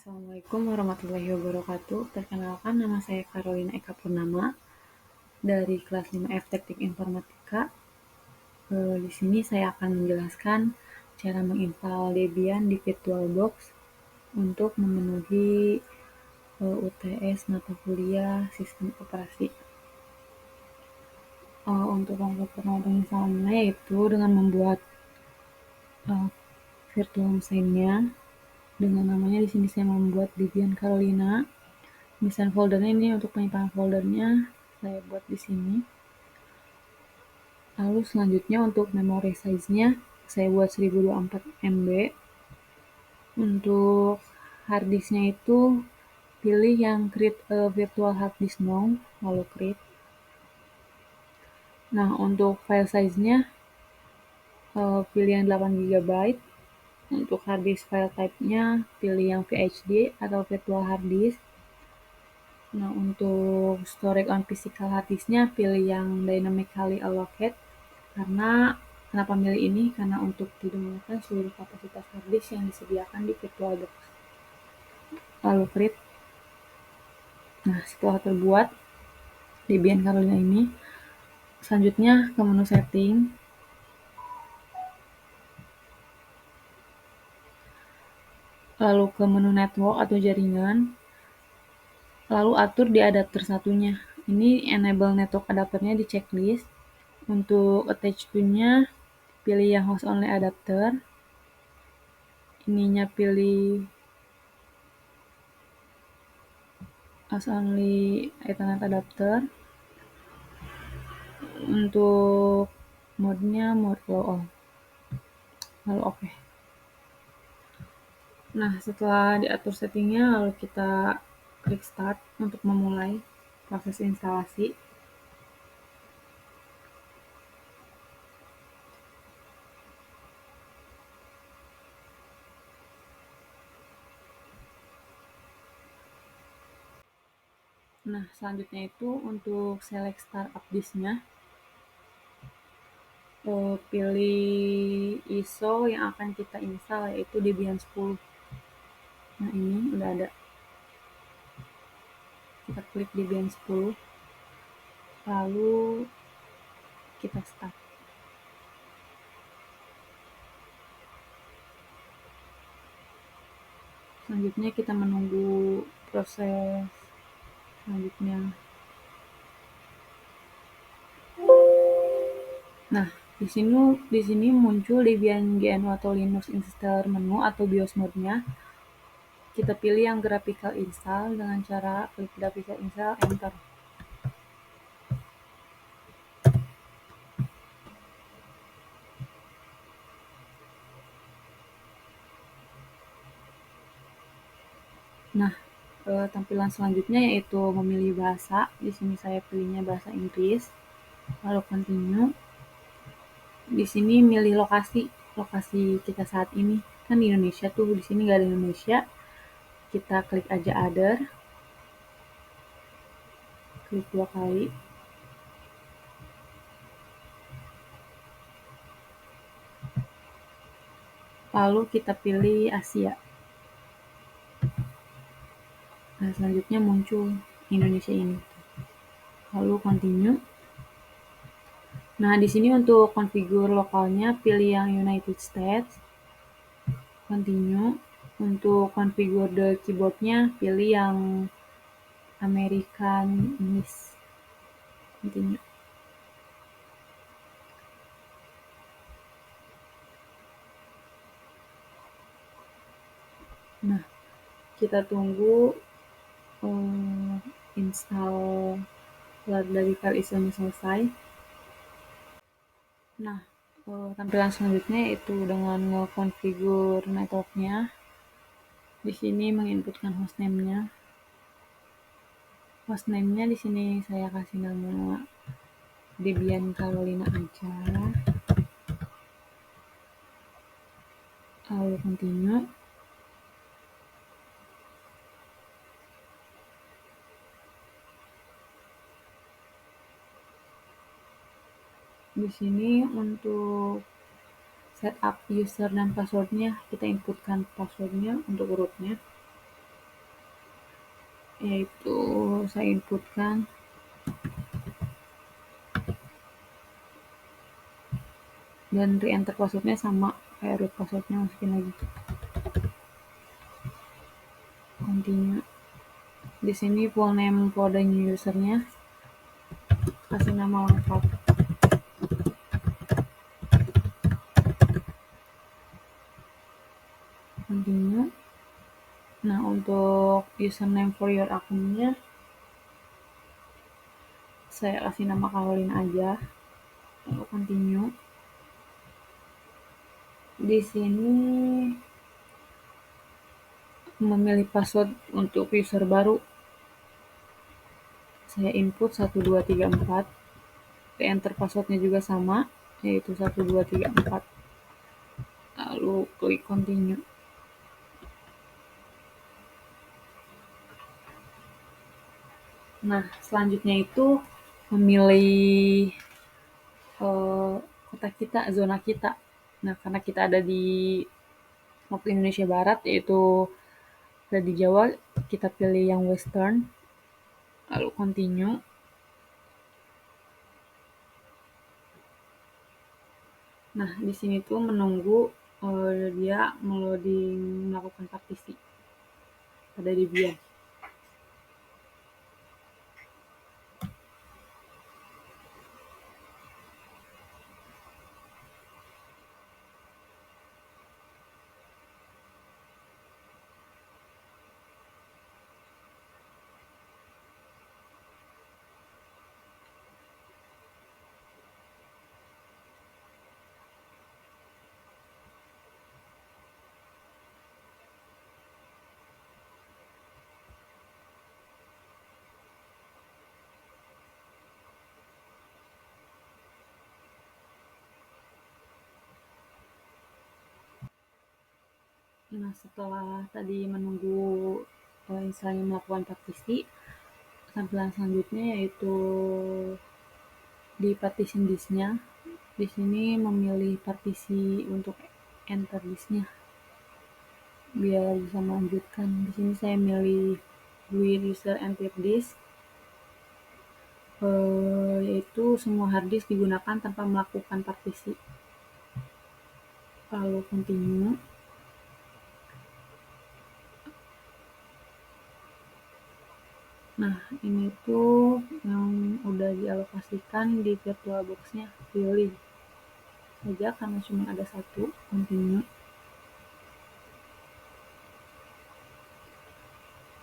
Assalamualaikum warahmatullahi wabarakatuh. Perkenalkan, nama saya Carolina Eka Purnama dari kelas 5F Teknik Informatika. Di sini saya akan menjelaskan cara menginstal Debian di VirtualBox untuk memenuhi UTS mata kuliah sistem operasi. Untuk langkah pertama penginstalannya yaitu dengan membuat virtual machine-nya. Dengan namanya di sini saya membuat Debian Carolina. Desain foldernya ini untuk penyimpanan foldernya saya buat di sini. Lalu selanjutnya untuk memory size-nya saya buat 1024 MB. Untuk hard disk-nya itu pilih yang create virtual hard disk now, lalu create. Nah, untuk file size-nya pilih yang 8 GB. Untuk hard disk file type-nya pilih yang VHD atau virtual hard disk. Nah, untuk storage on physical hard disk-nya pilih yang dynamically allocate. Kenapa milih ini? Karena untuk tidak menggunakan seluruh kapasitas hard disk yang disediakan di VirtualBox. Lalu create. Nah, setelah terbuat Debian Carolina ini, selanjutnya ke menu setting. Lalu ke menu network atau jaringan. Lalu atur di adapter satunya. Ini enable network adapternya di checklist. Untuk attach to-nya pilih yang host only adapter. Ininya pilih host only Ethernet adapter. Untuk mode-nya mode low all. Lalu oke. Nah, setelah diatur settingnya, lalu kita klik start untuk memulai proses instalasi. Nah, selanjutnya itu untuk select startup disk-nya, pilih ISO yang akan kita install yaitu Debian 10. Nah, ini udah ada. Kita klik Debian 10. Lalu kita start. Selanjutnya kita menunggu proses selanjutnya. Nah, di sini muncul Debian GNU atau Linux installer menu atau BIOS mode-nya. Kita pilih yang graphical install dengan cara klik graphical install, enter. Nah, tampilan selanjutnya yaitu memilih bahasa. Di sini saya pilihnya bahasa Inggris. Lalu continue. Di sini milih lokasi kita saat ini. Kan di Indonesia tuh, di sini nggak ada Indonesia. Kita klik aja other. Klik 2 kali. Lalu kita pilih Asia. Nah, selanjutnya muncul Indonesia ini. Lalu continue. Nah, di sini untuk configure lokalnya pilih yang United States. Continue. Untuk configure the keyboardnya pilih yang American English. Continue. Nah, kita tunggu install dari file ISO-nya selesai. Nah, tampilan selanjutnya yaitu dengan nge-configure network-nya. Di sini menginputkan hostname-nya. Hostname-nya di sini saya kasih nama Debian Carolina aja. Lalu continue. Di sini untuk setup user dan passwordnya kita inputkan passwordnya untuk rootnya. yaitu saya inputkan dan re-enter passwordnya sama kayak root passwordnya, masukin lagi, continue. Di sini full name for the new usernya, kasih nama lengkap, continue. Nah, untuk username for your akunnya saya kasih nama Caroline aja, lalu continue. Di sini memilih password untuk user baru, saya input 1234, enter passwordnya juga sama, yaitu 1234, lalu klik continue. Nah, selanjutnya itu memilih kota kita, zona kita. Nah, karena kita ada di waktu Indonesia Barat, yaitu ada di Jawa, kita pilih yang Western, lalu continue. Nah, di sini tuh menunggu dia melakukan partisi pada di BIOS. Nah, setelah tadi menunggu misalnya melakukan partisi, tampilan selanjutnya yaitu di partition disknya. Di sini memilih partisi untuk enter disknya biar bisa melanjutkan. Di sini saya milih with user enter disk, yaitu semua hard disk digunakan tanpa melakukan partisi. Lalu continue. Nah, ini tuh yang udah dialokasikan di VirtualBox-nya, pilih saja karena cuma ada satu, continue.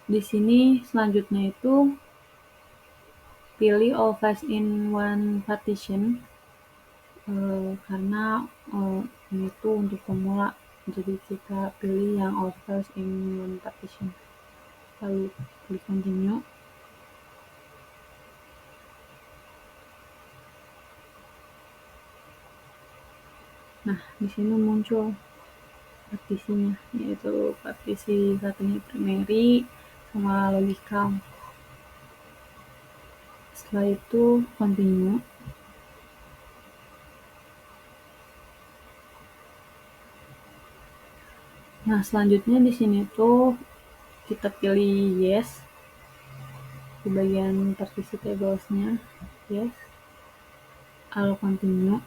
Di sini selanjutnya itu pilih all files in one partition, karena ini tuh untuk pemula, jadi kita pilih yang all files in one partition, lalu klik continue. Nah, di sini muncul partisinya, yaitu partisi satunya primary sama logicam. Setelah itu continue. Nah, selanjutnya di sini tuh kita pilih yes di bagian partisi tablesnya, yes, lalu continue.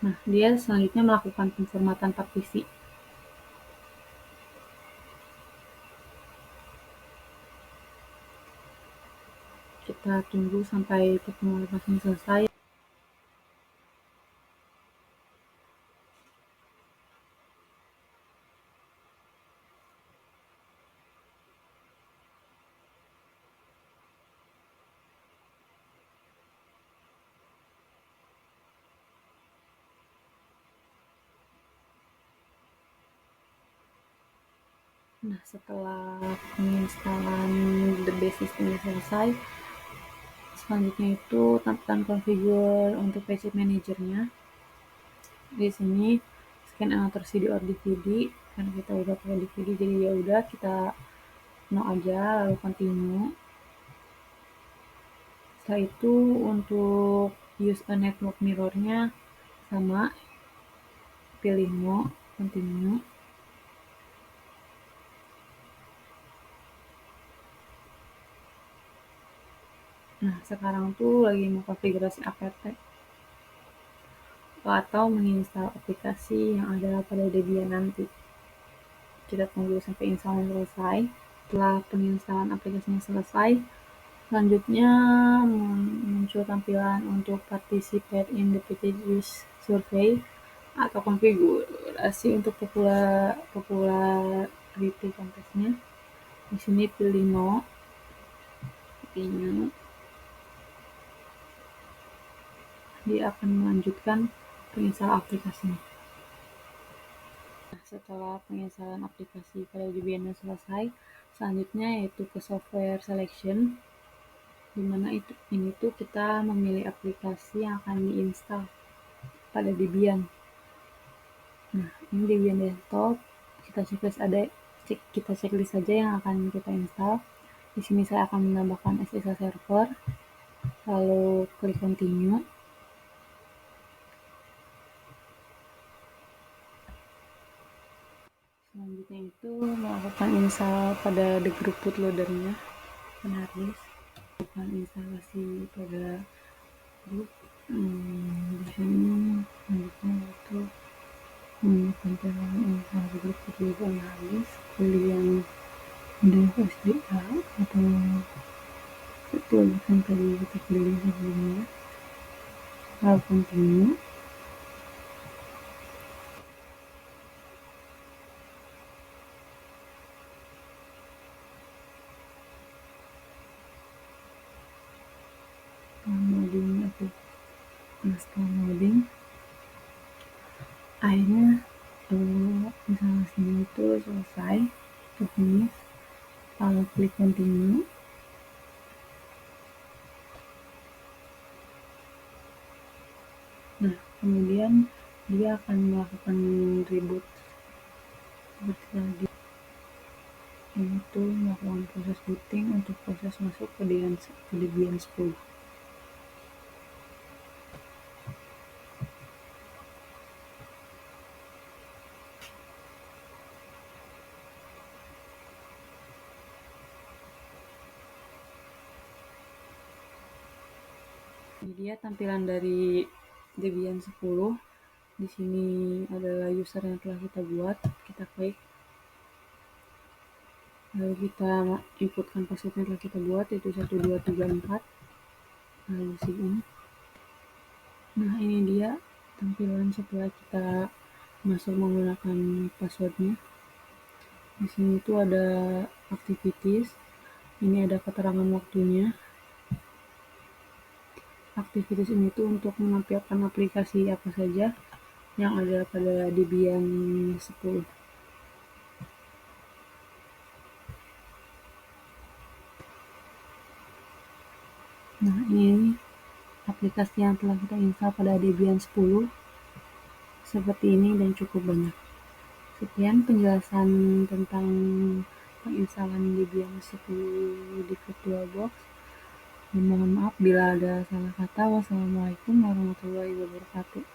Nah, dia selanjutnya melakukan penformatan partisi. Kita tunggu sampai penformatasinya selesai. Nah, setelah penginstalan the base systemnya selesai, selanjutnya itu tampilan configure untuk PC manajernya. Di sini scan another CD or DVD, karena kita udah pakai DVD jadi ya udah kita no aja, lalu continue. Setelah itu untuk use a network mirrornya sama, pilih no, continue. Nah, sekarang tuh lagi mau konfigurasi apt atau menginstal aplikasi yang ada pada Debian nanti. Kita tunggu sampai instalan selesai. Setelah penginstalan aplikasinya selesai, selanjutnya muncul tampilan untuk participate in the PTUS survey atau konfigurasi untuk popularity contestnya. Di sini pilih no, continue. Dia akan melanjutkan penginstalan aplikasinya. Setelah penginstalan aplikasi pada Debian selesai, selanjutnya yaitu ke software selection, dimana ini tuh kita memilih aplikasi yang akan diinstal pada Debian. Nah, ini Debian desktop, kita checklist saja yang akan kita install. Di sini saya akan menambahkan SSH server, lalu klik continue. Selanjutnya itu melakukan install pada the group bootloader-nya dan harddisk. Melakukan instalasi pada grup. Di sini selanjutnya itu menggunakan cara install grup bootloader dan harddisk. Pilih yang SDA atau bootloader yang tadi kita pilih sebelumnya. Lalu continue. Loading, akhirnya instalasinya itu selesai, finish. Lalu klik continue. Nah, kemudian dia akan melakukan reboot seperti tadi, yaitu melakukan proses booting untuk proses masuk ke Debian 10. Ini dia tampilan dari Debian 10. Di sini adalah user yang telah kita buat. Kita klik. Lalu kita inputkan password yang telah kita buat, yaitu 1234. Lalu sign. Nah, ini dia tampilan setelah kita masuk menggunakan passwordnya. Di sini tuh ada activities. Ini ada keterangan waktunya. Aktivitas ini tuh untuk menampilkan aplikasi apa saja yang ada pada Debian 10. Nah, ini aplikasi yang telah kita install pada Debian 10 seperti ini dan cukup banyak. Sekian penjelasan tentang penginstalan Debian 10 di VirtualBox. Mohon maaf bila ada salah kata. Wassalamualaikum warahmatullahi wabarakatuh.